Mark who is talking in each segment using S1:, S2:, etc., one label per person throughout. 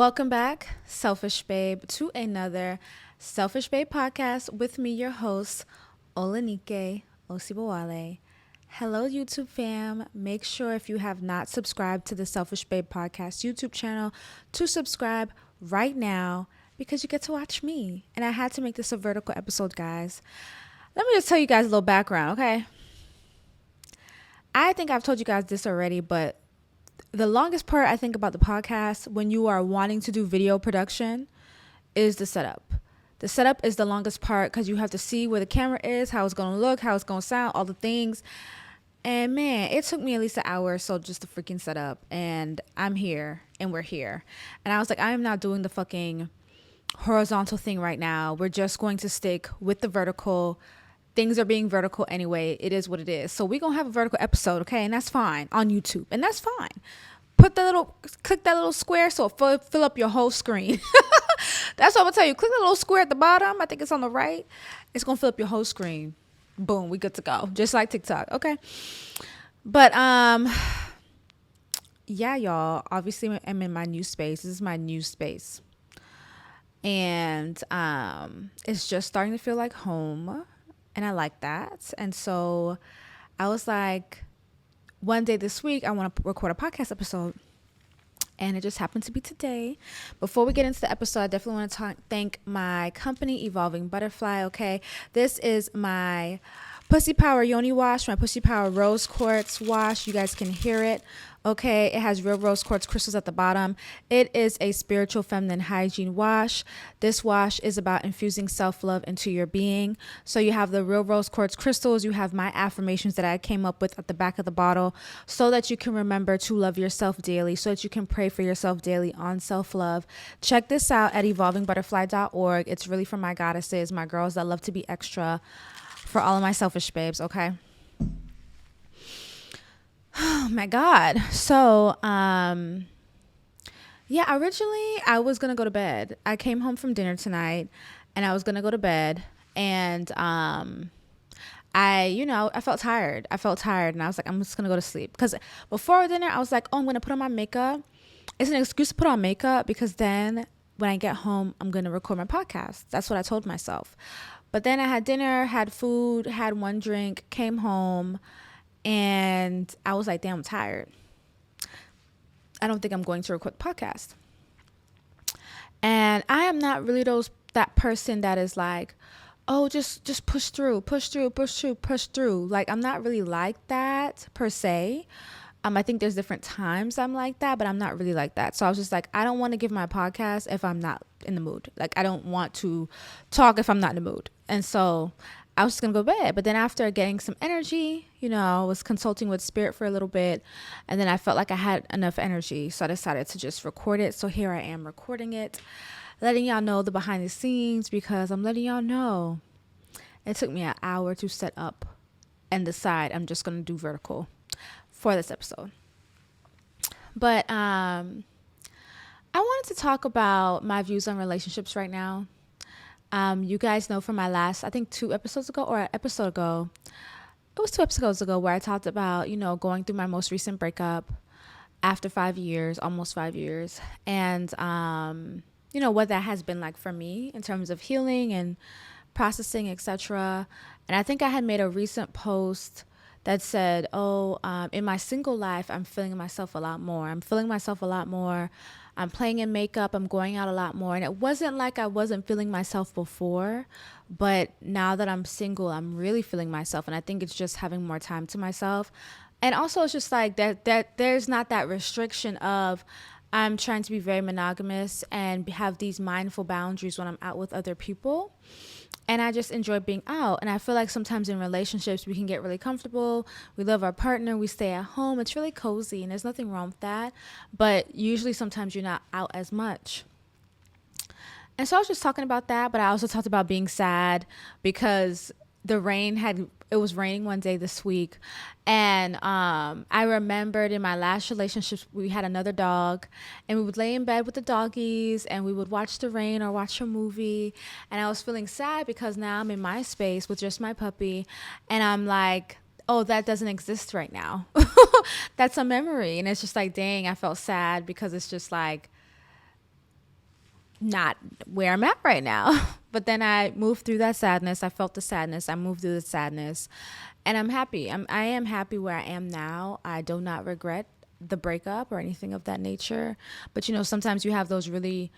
S1: Welcome back, Selfish Babe, to another Selfish Babe podcast with me, your host, Olanike Osibowale. Hello, YouTube fam. Make sure if you have not subscribed to the Selfish Babe podcast YouTube channel to subscribe right now because you get to watch me. And I had to make this a vertical episode, guys. Let me just tell you guys a little background, okay? I think I've told you guys this already, but the longest part I think about the podcast when you are wanting to do video production is the setup. The setup is the longest part because you have to see where the camera is, how it's going to look, how it's going to sound, all the things. And man, it took me at least an hour or so just to freaking set up. And I'm here and we're here. And I was like, I am not doing the fucking horizontal thing right now. We're just going to stick with the vertical. Things are being vertical anyway. It is what it is. So we're going to have a vertical episode, okay? And that's fine on YouTube. And that's fine. Click that little square so it fill up your whole screen. That's what I'm going to tell you. Click the little square at the bottom. I think it's on the right. It's going to fill up your whole screen. Boom, we good to go. Just like TikTok, okay? But, yeah, y'all. Obviously, I'm in my new space. This is my new space. And it's just starting to feel like home. And I like that. And so I was like, one day this week, I want to record a podcast episode. And it just happened to be today. Before we get into the episode, I definitely want to thank my company, Evolving Butterfly, okay? This is my Pussy Power Yoni Wash, my Pussy Power Rose Quartz Wash. You guys can hear it. Okay, it has real rose quartz crystals at the bottom. It is a spiritual feminine hygiene wash. This wash is about infusing self-love into your being. So you have the real rose quartz crystals. You have my affirmations that I came up with at the back of the bottle so that you can remember to love yourself daily, so that you can pray for yourself daily on self-love. Check this out at evolvingbutterfly.org. It's really for my goddesses, my girls that love to be extra, for all of my selfish babes, okay? Oh my God. So, yeah, originally I was going to go to bed. I came home from dinner tonight and I was going to go to bed and, I felt tired. And I was like, I'm just going to go to sleep. Because before dinner, I was like, oh, I'm going to put on my makeup. It's an excuse to put on makeup because then when I get home, I'm going to record my podcast. That's what I told myself. But then I had dinner, had food, had one drink, came home. And I was like, damn, I'm tired. I don't think I'm going to record the podcast. And I am not really that person that is like, oh, just push through. Like, I'm not really like that per se. I think there's different times I'm like that, but I'm not really like that. So I was just like, I don't want to give my podcast if I'm not in the mood. Like, I don't want to talk if I'm not in the mood. And so I was just going to go to bed. But then after getting some energy, I was consulting with Spirit for a little bit. And then I felt like I had enough energy. So I decided to just record it. So here I am recording it, letting y'all know the behind the scenes because I'm letting y'all know it took me an hour to set up and decide I'm just going to do vertical for this episode. But I wanted to talk about my views on relationships right now. You guys know from my last, I think 2 episodes ago or an episode ago, it was 2 episodes ago where I talked about, going through my most recent breakup after 5 years, almost 5 years. And, what that has been like for me in terms of healing and processing, etc. And I think I had made a recent post that said, in my single life, I'm feeling myself a lot more. I'm playing in makeup. I'm going out a lot more. And it wasn't like I wasn't feeling myself before, but now that I'm single, I'm really feeling myself. And I think it's just having more time to myself. And also it's just like that there's not that restriction of I'm trying to be very monogamous and have these mindful boundaries when I'm out with other people. And I just enjoy being out. And I feel like sometimes in relationships, we can get really comfortable. We love our partner. We stay at home. It's really cozy and there's nothing wrong with that. But usually sometimes you're not out as much. And so I was just talking about that. But I also talked about being sad because it was raining one day this week. And I remembered in my last relationship, we had another dog and we would lay in bed with the doggies and we would watch the rain or watch a movie. And I was feeling sad because now I'm in my space with just my puppy. And I'm like, oh, that doesn't exist right now. That's a memory. And it's just like, dang, I felt sad because it's just like, not where I'm at right now. But then I moved through that sadness. I felt the sadness. I moved through the sadness, and I'm happy. I am happy where I am now. I do not regret the breakup or anything of that nature. But sometimes you have those really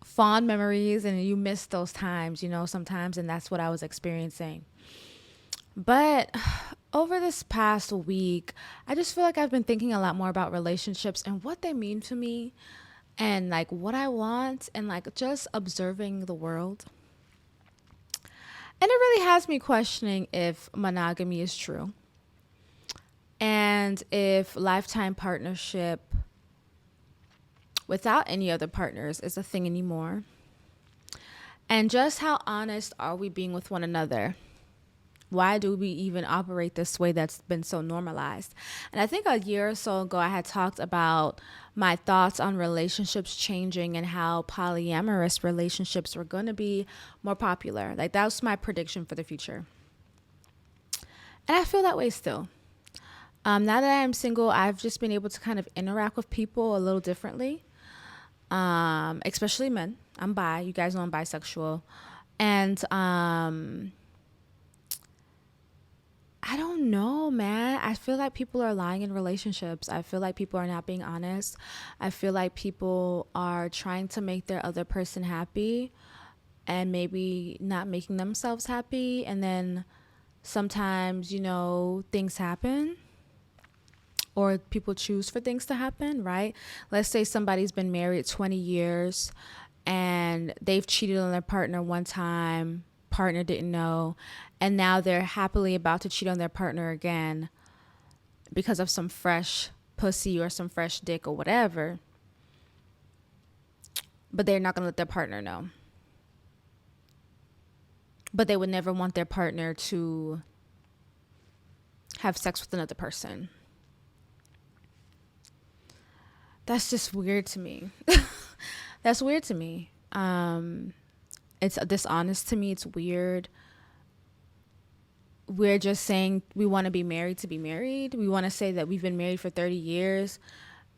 S1: fond memories and you miss those times, sometimes, and that's what I was experiencing. But over this past week, I just feel like I've been thinking a lot more about relationships and what they mean to me, and like what I want, and like just observing the world. And it really has me questioning if monogamy is true, and if lifetime partnership without any other partners is a thing anymore. And just how honest are we being with one another? Why do we even operate this way that's been so normalized? And I think a year or so ago, I had talked about my thoughts on relationships changing and how polyamorous relationships were going to be more popular. Like, that was my prediction for the future. And I feel that way still. Now that I am single, I've just been able to kind of interact with people a little differently, especially men. I'm bi. You guys know I'm bisexual. And I don't know, man. I feel like people are lying in relationships. I feel like people are not being honest. I feel like people are trying to make their other person happy and maybe not making themselves happy. And then sometimes, things happen, or people choose for things to happen, right? Let's say somebody's been married 20 years and they've cheated on their partner one time. Partner didn't know, and now they're happily about to cheat on their partner again because of some fresh pussy or some fresh dick or whatever, but they're not going to let their partner know. But they would never want their partner to have sex with another person. That's just weird to me. That's weird to me. It's dishonest to me. It's weird. We're just saying we want to be married to be married. We want to say that we've been married for 30 years.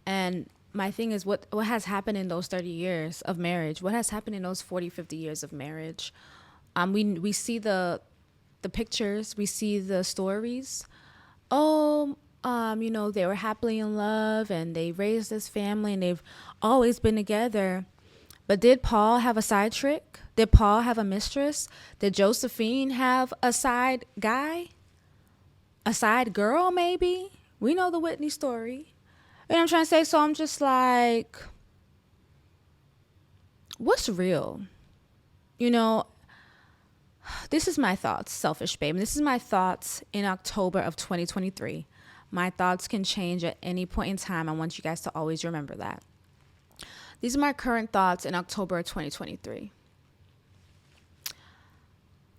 S1: And my thing is, what has happened in those 30 years of marriage? What has happened in those 40, 50 years of marriage? We see the pictures. We see the stories. They were happily in love and they raised this family and they've always been together. But did Paul have a side trick? Did Paul have a mistress? Did Josephine have a side guy? A side girl, maybe? We know the Whitney story. You know what I'm trying to say? So I'm just like, what's real? This is my thoughts, Selfish Babe. This is my thoughts in October of 2023. My thoughts can change at any point in time. I want you guys to always remember that. These are my current thoughts in October of 2023.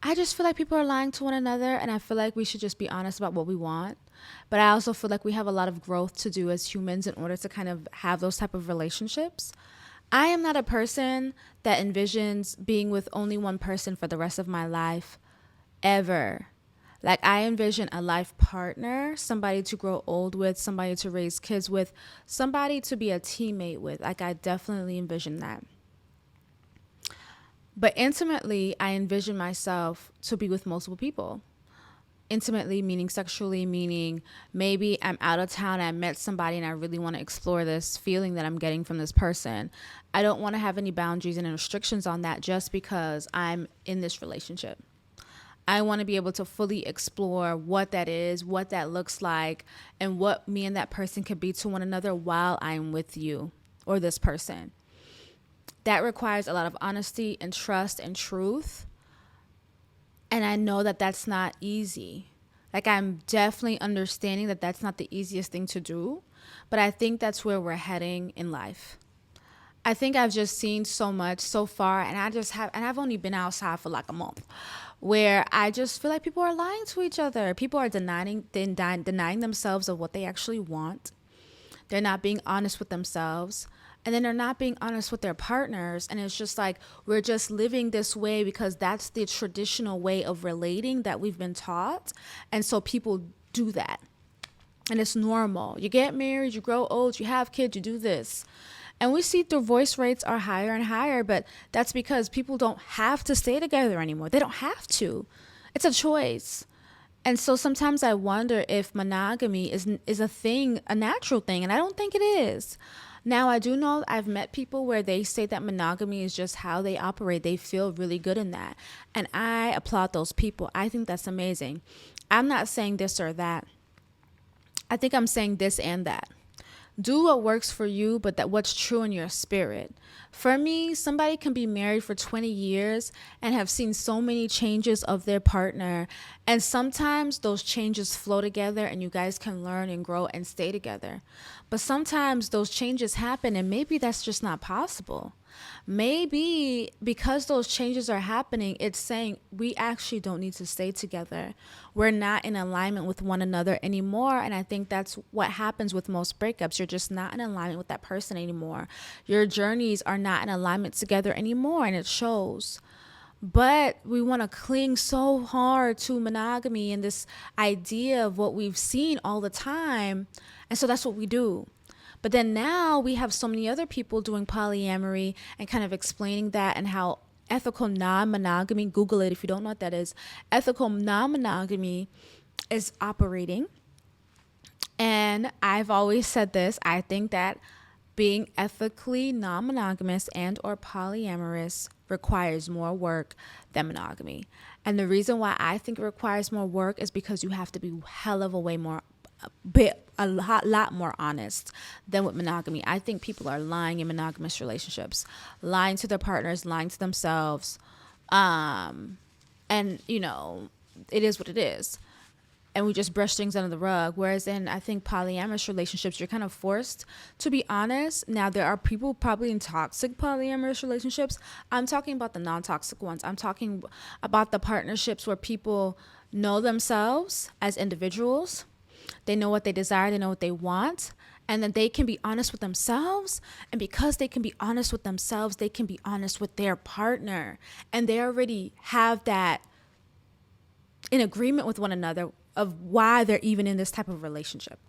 S1: I just feel like people are lying to one another, and I feel like we should just be honest about what we want. But I also feel like we have a lot of growth to do as humans in order to kind of have those type of relationships. I am not a person that envisions being with only one person for the rest of my life, ever. Like, I envision a life partner, somebody to grow old with, somebody to raise kids with, somebody to be a teammate with. Like, I definitely envision that. But intimately, I envision myself to be with multiple people. Intimately meaning sexually, meaning maybe I'm out of town and I met somebody and I really want to explore this feeling that I'm getting from this person. I don't want to have any boundaries and restrictions on that just because I'm in this relationship. I want to be able to fully explore what that is, what that looks like, and what me and that person could be to one another while I'm with you or this person. That requires a lot of honesty and trust and truth. And I know that that's not easy. Like, I'm definitely understanding that that's not the easiest thing to do, but I think that's where we're heading in life. I think I've just seen so much so far, and I've only been outside for like a month, where I just feel like people are lying to each other. People are denying themselves of what they actually want. They're not being honest with themselves. And then they're not being honest with their partners. And it's just like, we're just living this way because that's the traditional way of relating that we've been taught. And so people do that. And it's normal. You get married, you grow old, you have kids, you do this. And we see divorce rates are higher and higher, but that's because people don't have to stay together anymore. They don't have to. It's a choice. And so sometimes I wonder if monogamy is a thing, a natural thing, and I don't think it is. Now, I do know I've met people where they say that monogamy is just how they operate. They feel really good in that. And I applaud those people. I think that's amazing. I'm not saying this or that. I think I'm saying this and that. Do what works for you, but that what's true in your spirit. For me, somebody can be married for 20 years and have seen so many changes of their partner. And sometimes those changes flow together and you guys can learn and grow and stay together. But sometimes those changes happen and maybe that's just not possible. Maybe because those changes are happening, it's saying we actually don't need to stay together. We're not in alignment with one another anymore. And I think that's what happens with most breakups. You're just not in alignment with that person anymore. Your journeys are not in alignment together anymore, and it shows. But we want to cling so hard to monogamy and this idea of what we've seen all the time. And so that's what we do. But then now we have so many other people doing polyamory and kind of explaining that and how ethical non-monogamy, Google it if you don't know what that is, ethical non-monogamy is operating. And I've always said this, I think that being ethically non-monogamous and or polyamorous requires more work than monogamy. And the reason why I think it requires more work is because you have to be hell of a way more a lot more honest than with monogamy. I think people are lying in monogamous relationships, lying to their partners, lying to themselves. And, you know, it is what it is. And we just brush things under the rug. Whereas in, I think, polyamorous relationships, you're kind of forced to be honest. Now, there are people probably in toxic polyamorous relationships. I'm talking about the non-toxic ones. I'm talking about the partnerships where people know themselves as individuals. They know what they desire, they know what they want, and then they can be honest with themselves. And because they can be honest with themselves, they can be honest with their partner. And they already have that in agreement with one another of why they're even in this type of relationship.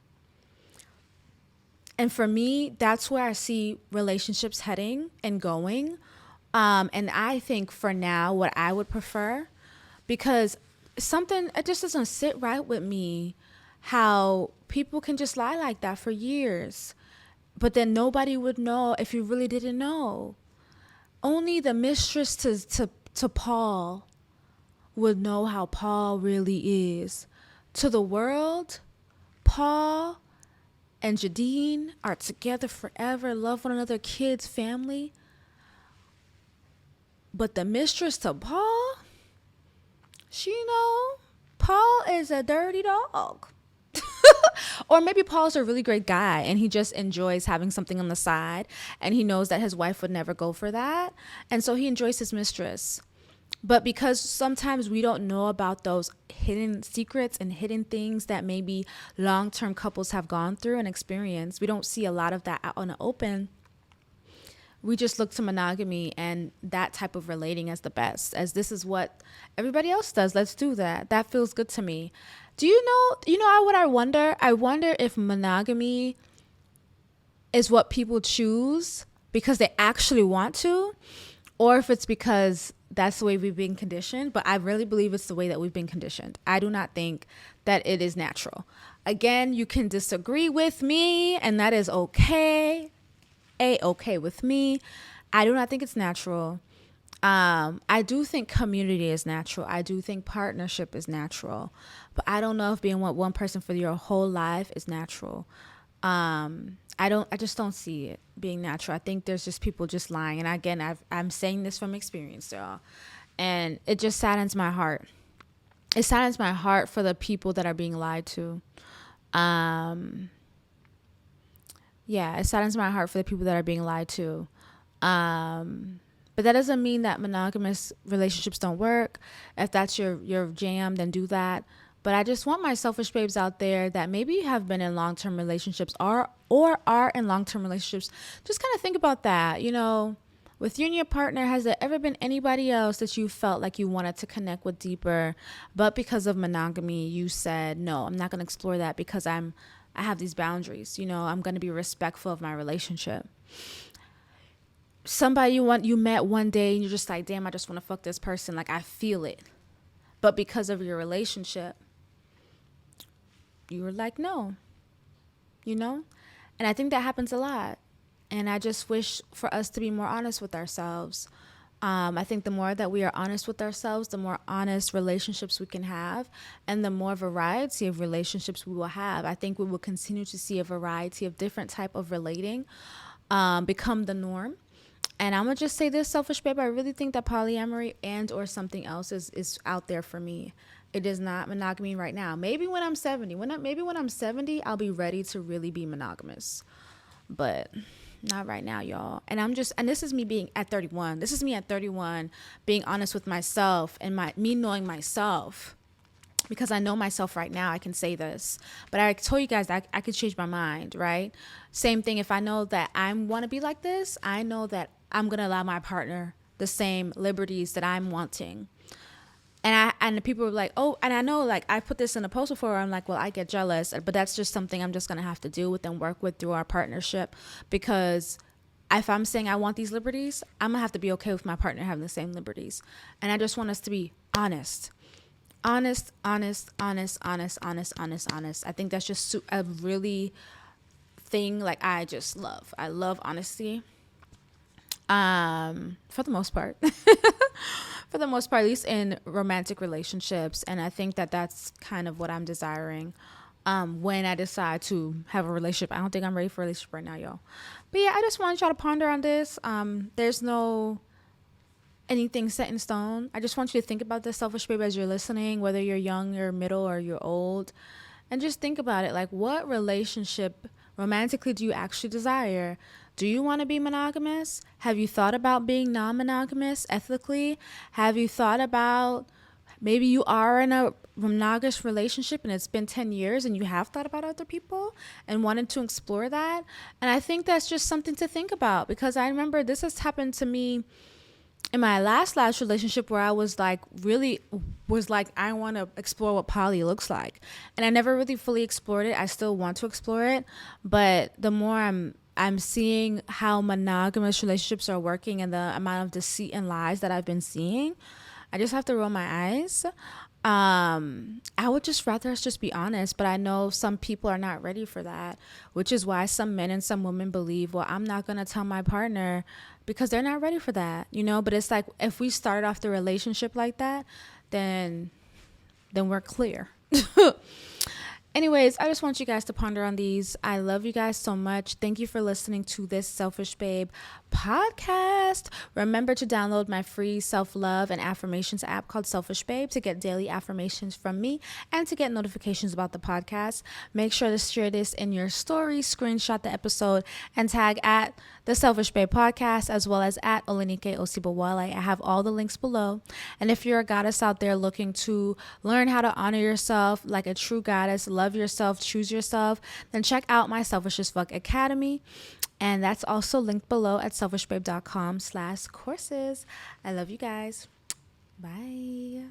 S1: And for me, that's where I see relationships heading and going. And I think for now, what I would prefer, because it just doesn't sit right with me, how people can just lie like that for years, but then nobody would know if you really didn't know. Only the mistress to Paul would know how Paul really is. To the world, Paul and Jadine are together forever, love one another, kids, family. But the mistress to Paul, Paul is a dirty dog. Or maybe Paul's a really great guy and he just enjoys having something on the side and he knows that his wife would never go for that. And so he enjoys his mistress. But because sometimes we don't know about those hidden secrets and hidden things that maybe long-term couples have gone through and experienced, we don't see a lot of that out in the open. We just look to monogamy and that type of relating as the best, as this is what everybody else does. Let's do that. That feels good to me. Do you know what I wonder? I wonder if monogamy is what people choose because they actually want to, or if it's because that's the way we've been conditioned. But I really believe it's the way that we've been conditioned. I do not think that it is natural. Again, you can disagree with me, and that is okay. Okay with me. I do not think it's natural. I do think community is natural. I do think partnership is natural, but I don't know if being with one person for your whole life is natural. I just don't see it being natural. I think there's just people just lying. And again, I'm saying this from experience, y'all. And it just saddens my heart. It saddens my heart for the people that are being lied to. It saddens my heart for the people that are being lied to. But that doesn't mean that monogamous relationships don't work. If that's your jam, then do that. But I just want my selfish babes out there that maybe have been in long-term relationships or are in long-term relationships. Just kind of think about that. You know, with you and your partner, has there ever been anybody else that you felt like you wanted to connect with deeper, but because of monogamy, you said, no, I'm not going to explore that because I have these boundaries. You know, I'm going to be respectful of my relationship. somebody you met one day and you're just like, damn, I just want to fuck this person. Like, I feel it. But because of your relationship, you were like, no, you know? And I think that happens a lot. And I just wish for us to be more honest with ourselves. I think the more that we are honest with ourselves, the more honest relationships we can have, and the more variety of relationships we will have. I think we will continue to see a variety of different type of relating become the norm. And I'm going to just say this, Selfish Babe, I really think that polyamory and or something else is out there for me. It is not monogamy right now. Maybe when I'm 70. Maybe when I'm 70, I'll be ready to really be monogamous. But not right now, y'all. And this is me being at 31. This is me at 31 being honest with myself and me knowing myself. Because I know myself right now, I can say this. But I told you guys that I could change my mind, right? Same thing, if I know that I want to be like this, I know that I'm going to allow my partner the same liberties that I'm wanting. And the people were like, oh, and I know, like, I put this in a post before, I'm like, well, I get jealous, but that's just something I'm just going to have to deal with and work with through our partnership. Because if I'm saying I want these liberties, I'm going to have to be okay with my partner having the same liberties. And I just want us to be honest. Honest. I think that's just a really thing, like, I love honesty. For the most part. For the most part, at least in romantic relationships. And I think that that's kind of what I'm desiring when I decide to have a relationship. I don't think I'm ready for a relationship right now, y'all. But yeah, I just want y'all to ponder on this. There's no anything set in stone. I just want you to think about this, Selfish Babe, as you're listening, whether you're young or middle or you're old. And just think about it. Like, what relationship romantically do you actually desire? Do you want to be monogamous? Have you thought about being non-monogamous ethically? Have you thought about maybe you are in a monogamous relationship and it's been 10 years and you have thought about other people and wanted to explore that? And I think that's just something to think about, because I remember this has happened to me in my last relationship, where I was like, I want to explore what poly looks like. And I never really fully explored it. I still want to explore it. But the more I'm seeing how monogamous relationships are working and the amount of deceit and lies that I've been seeing, I just have to roll my eyes. I would just rather us just be honest, but I know some people are not ready for that, which is why some men and some women believe, well, I'm not going to tell my partner, because they're not ready for that, you know. But it's like, if we start off the relationship like that, then we're clear. Anyways, I just want you guys to ponder on these. I love you guys so much. Thank you for listening to this Selfish Babe podcast. Remember to download my free self-love and affirmations app called Selfish Babe to get daily affirmations from me and to get notifications about the podcast. Make sure to share this in your story, screenshot the episode, and tag at the Selfish Babe podcast, as well as at Olenike Osibowale. I have all the links below. And if you're a goddess out there looking to learn how to honor yourself like a true goddess, love yourself, choose yourself, then check out my Selfish as Fuck Academy. And that's also linked below at selfishbabe.com/courses. I love you guys. Bye.